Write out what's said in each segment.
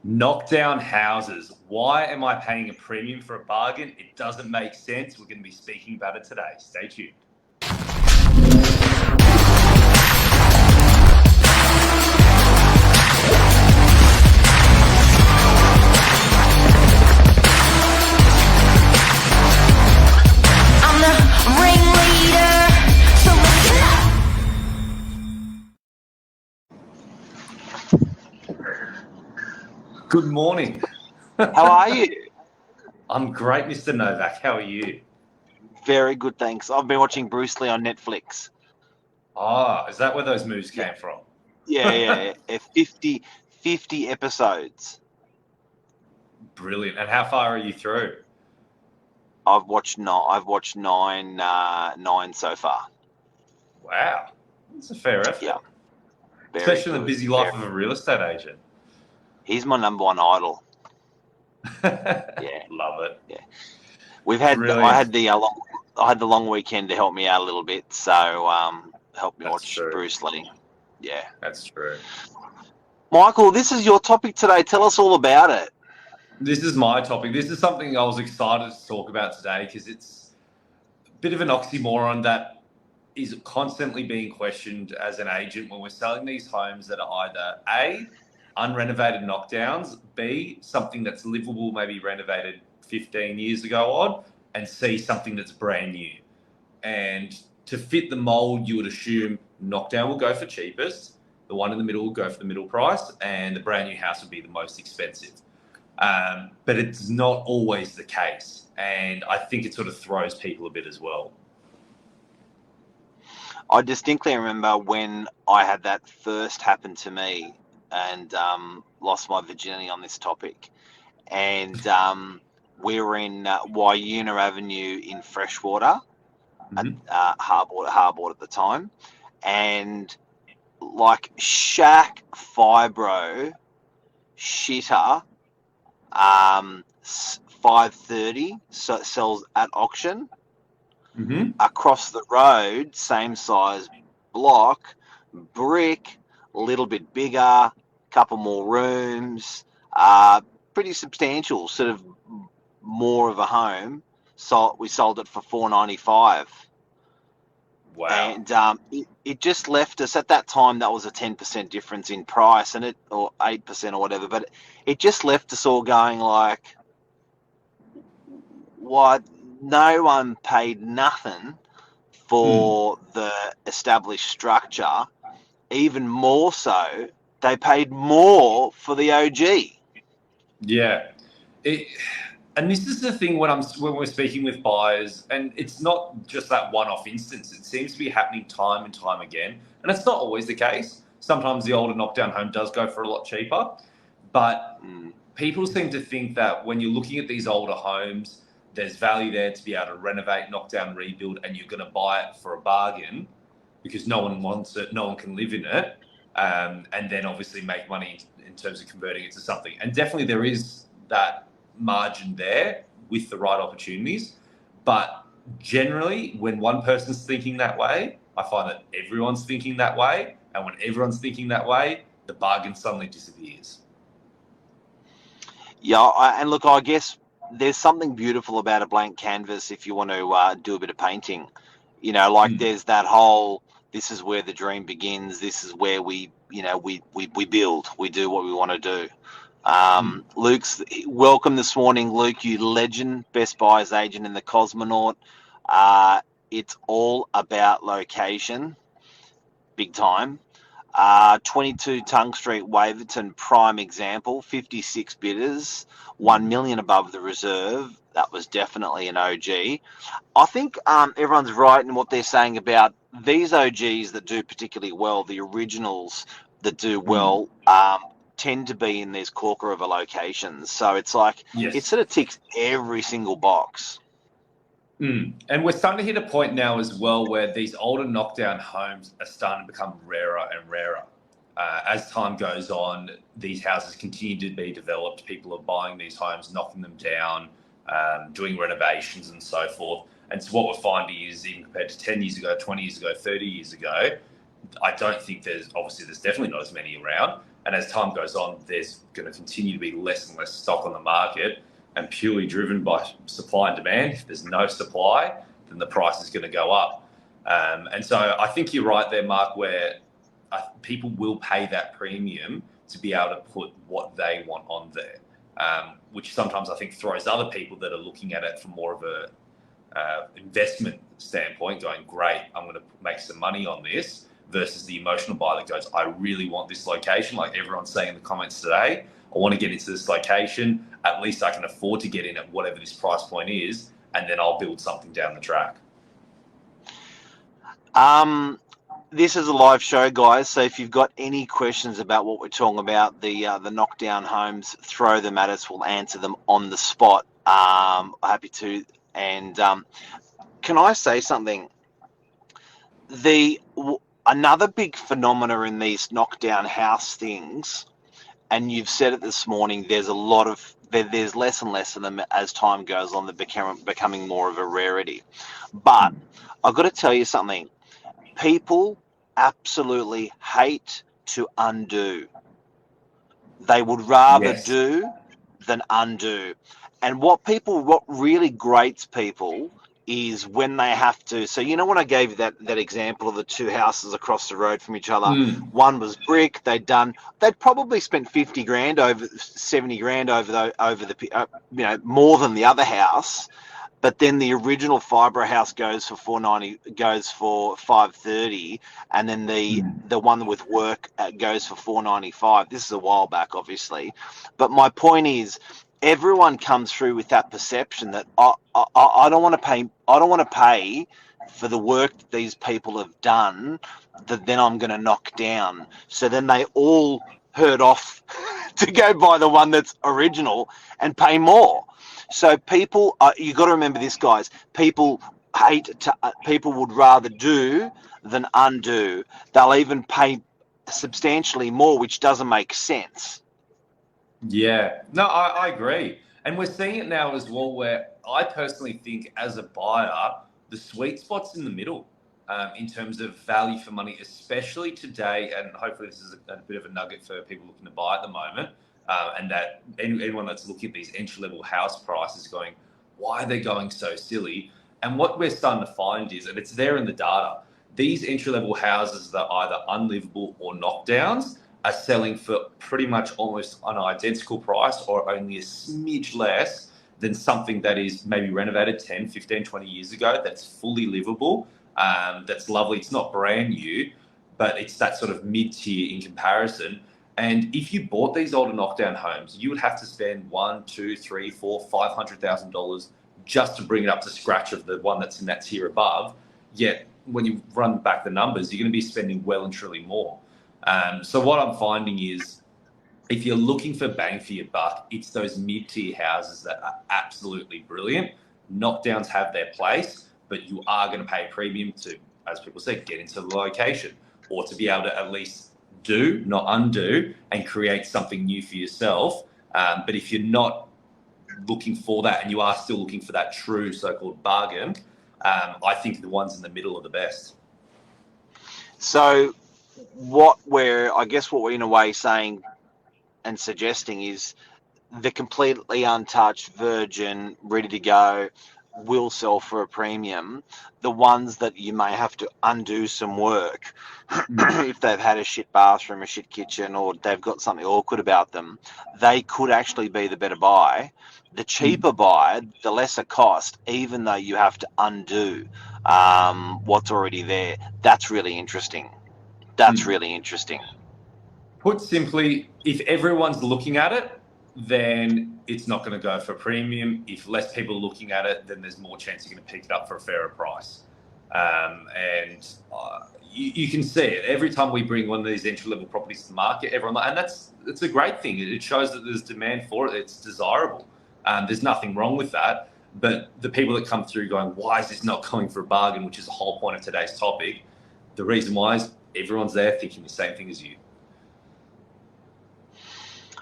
Knockdown houses. Why am I paying a premium for a bargain? It doesn't make sense. We're going to be speaking about it today. Stay tuned. I'm the ringleader, so let's get up. Good morning. How are you? I'm great, Mr. Novak. How are you? Very good, thanks. I've been watching Bruce Lee on Netflix. Is that where those moves came from? Yeah. 50 episodes. Brilliant. And how far are you through? I've watched nine so far. Wow. That's a fair effort. Yeah. Especially in the busy life of a real estate agent. He's my number one idol. Yeah. Love it. Yeah. We've had Brilliant. I had the long weekend to help me out a little bit, so help me That's watch true. Bruce Lee. Yeah. That's true. Michael, this is your topic today. Tell us all about it. This is my topic. This is something I was excited to talk about today because it's a bit of an oxymoron that is constantly being questioned as an agent when we're selling these homes that are either A, unrenovated knockdowns, B, something that's livable, maybe renovated 15 years ago on, and C, something that's brand new. And to fit the mold, you would assume knockdown will go for cheapest, the one in the middle will go for the middle price, and the brand new house would be the most expensive. But it's not always the case. And I think it sort of throws people a bit as well. I distinctly remember when I had that first happen to me and lost my virginity on this topic. And we were in Wyuna Avenue in Freshwater, Harbord at the time. And like Shaq Fibro Shitter 530 sells at auction. Across the road, same size block, brick, a little bit bigger, couple more rooms, pretty substantial, sort of more of a home. So we sold it for $495. Wow. And it just left us at that time. That was a 10% difference in price, and or 8% or whatever. But it just left us all going like, what? No one paid nothing for the established structure. Even more so, they paid more for the OG. Yeah. And this is the thing when we're speaking with buyers, and it's not just that one-off instance. It seems to be happening time and time again. And it's not always the case. Sometimes the older knockdown home does go for a lot cheaper. But people seem to think that when you're looking at these older homes, there's value there to be able to renovate, knock down, rebuild, and you're going to buy it for a bargain because no one wants it, no one can live in it, and then obviously make money in terms of converting it to something. And definitely there is that margin there with the right opportunities. But generally, when one person's thinking that way, I find that everyone's thinking that way. And when everyone's thinking that way, the bargain suddenly disappears. Yeah, and look, I guess there's something beautiful about a blank canvas if you want to do a bit of painting. You know, like there's that whole, this is where the dream begins. This is where we build. We do what we want to do. Luke's welcome this morning, Luke, you legend, best buyer's agent in the Cosmonaut. It's all about location, big time. 22 Tongue Street, Waverton, prime example, 56 bidders, 1 million above the reserve. That was definitely an OG. I think everyone's right in what they're saying about these OGs that do particularly well, the originals that do well, tend to be in these corker of a locations. So it's like, it sort of ticks every single box. And we're starting to hit a point now as well where these older knockdown homes are starting to become rarer and rarer. As time goes on, these houses continue to be developed. People are buying these homes, knocking them down, doing renovations and so forth. And so what we're finding is, even compared to 10 years ago, 20 years ago, 30 years ago, I don't think there's definitely not as many around. And as time goes on, there's going to continue to be less and less stock on the market, and purely driven by supply and demand. If there's no supply, then the price is going to go up. And so I think you're right there, Mark, where people will pay that premium to be able to put what they want on there, which sometimes I think throws other people that are looking at it from more of a investment standpoint, going, great, I'm going to make some money on this, versus the emotional buyer that goes, I really want this location, like everyone's saying in the comments today. I want to get into this location. At least I can afford to get in at whatever this price point is, and then I'll build something down the track. This is a live show, guys. So if you've got any questions about what we're talking about, the knockdown homes, throw them at us. We'll answer them on the spot. Happy to. And can I say something? Another big phenomena in these knockdown house things, and you've said it this morning, there's less and less of them as time goes on. They're becoming more of a rarity. But I've got to tell you something. People absolutely hate to undo. They would rather do than undo. And what really grates people is when they have to. So, you know, when I gave you that example of the two houses across the road from each other, one was brick. They'd probably spent 50 grand over 70 grand over the more than the other house. But then the original fibre house goes for 490, goes for 530, and then the one with work goes for 495. This is a while back, obviously. But my point is, everyone comes through with that perception that I don't want to pay. I don't want to pay for the work that these people have done that then I'm going to knock down. So then they all herd off to go buy the one that's original and pay more. So people, you got to remember this, guys. People would rather do than undo. They'll even pay substantially more, which doesn't make sense. Yeah, no, I agree. And we're seeing it now as well, where I personally think as a buyer, the sweet spot's in the middle in terms of value for money, especially today. And hopefully this is a bit of a nugget for people looking to buy at the moment. And that anyone that's looking at these entry-level house prices going, why are they going so silly? And what we're starting to find is, and it's there in the data, these entry-level houses that are either unlivable or knockdowns are selling for pretty much almost an identical price or only a smidge less than something that is maybe renovated 10, 15, 20 years ago that's fully livable, that's lovely. It's not brand new, but it's that sort of mid-tier in comparison. And if you bought these older knockdown homes, you would have to spend $1, $2, $3, $4, $500,000 just to bring it up to scratch of the one that's in that tier above. Yet when you run back the numbers, you're going to be spending well and truly more. So what I'm finding is, if you're looking for bang for your buck, it's those mid-tier houses that are absolutely brilliant. Knockdowns have their place, but you are going to pay a premium to, as people say, get into the location, or to be able to at least do, not undo, and create something new for yourself. But if you're not looking for that, and you are still looking for that true so-called bargain, I think the ones in the middle are the best. So what we're in a way saying and suggesting is the completely untouched, virgin, ready to go, will sell for a premium. The ones that you may have to undo some work if they've had a shit bathroom, a shit kitchen, or they've got something awkward about them, they could actually be the better buy. The cheaper buy, the lesser cost, even though you have to undo what's already there. That's really interesting. Really interesting. Put simply, if everyone's looking at it, then it's not going to go for a premium. If less people are looking at it, then there's more chance you're going to pick it up for a fairer price. You can see it every time we bring one of these entry-level properties to the market. And it's a great thing. It shows that there's demand for it. It's desirable. There's nothing wrong with that. But the people that come through going, why is this not going for a bargain, which is the whole point of today's topic, the reason why is everyone's there thinking the same thing as you.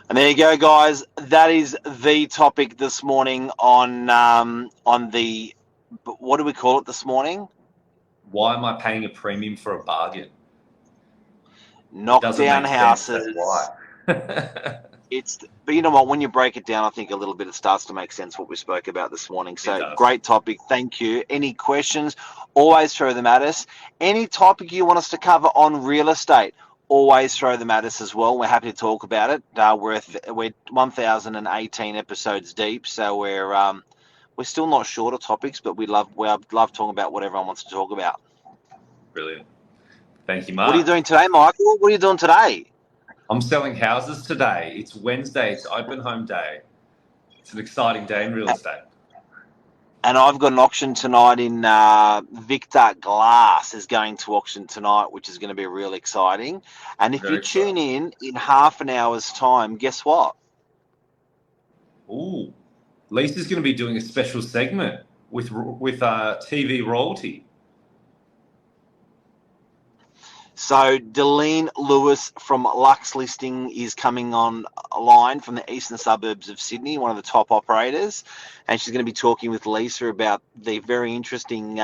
And there you go, guys. That is the topic this morning on the, what do we call it this morning? Why am I paying a premium for a bargain? Knockdown houses. Why? But you know what? When you break it down, I think a little bit it starts to make sense what we spoke about this morning. So does. great topic. Thank you. Any questions? Always throw them at us. Any topic you want us to cover on real estate? Always throw them at us as well. We're happy to talk about it. We're 1,018 episodes deep, so we're still not short of topics, but we love talking about what everyone wants to talk about. Brilliant. Thank you, Mark. What are you doing today, Michael? What are you doing today? I'm selling houses today. It's Wednesday. It's open home day. It's an exciting day in real estate. And I've got an auction tonight in Victor Glass is going to auction tonight, which is going to be really exciting. And if Very you tune in half an hour's time, guess what? Ooh, Lisa's going to be doing a special segment with TV royalty. So Deline Lewis from Lux Listing is coming online from the eastern suburbs of Sydney, one of the top operators, and she's going to be talking with Lisa about the very interesting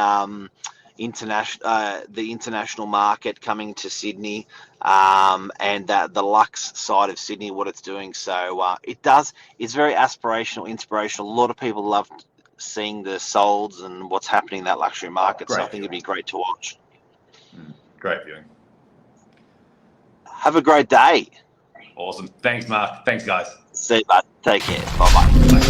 international market coming to Sydney, and the Lux side of Sydney, what it's doing. So it's very aspirational, inspirational. A lot of people love seeing the solds and what's happening in that luxury market. So I think it'd be great to watch. Great viewing. Have a great day. Awesome. Thanks, Mark. Thanks, guys. See you, bud. Take care. Bye-bye. Bye.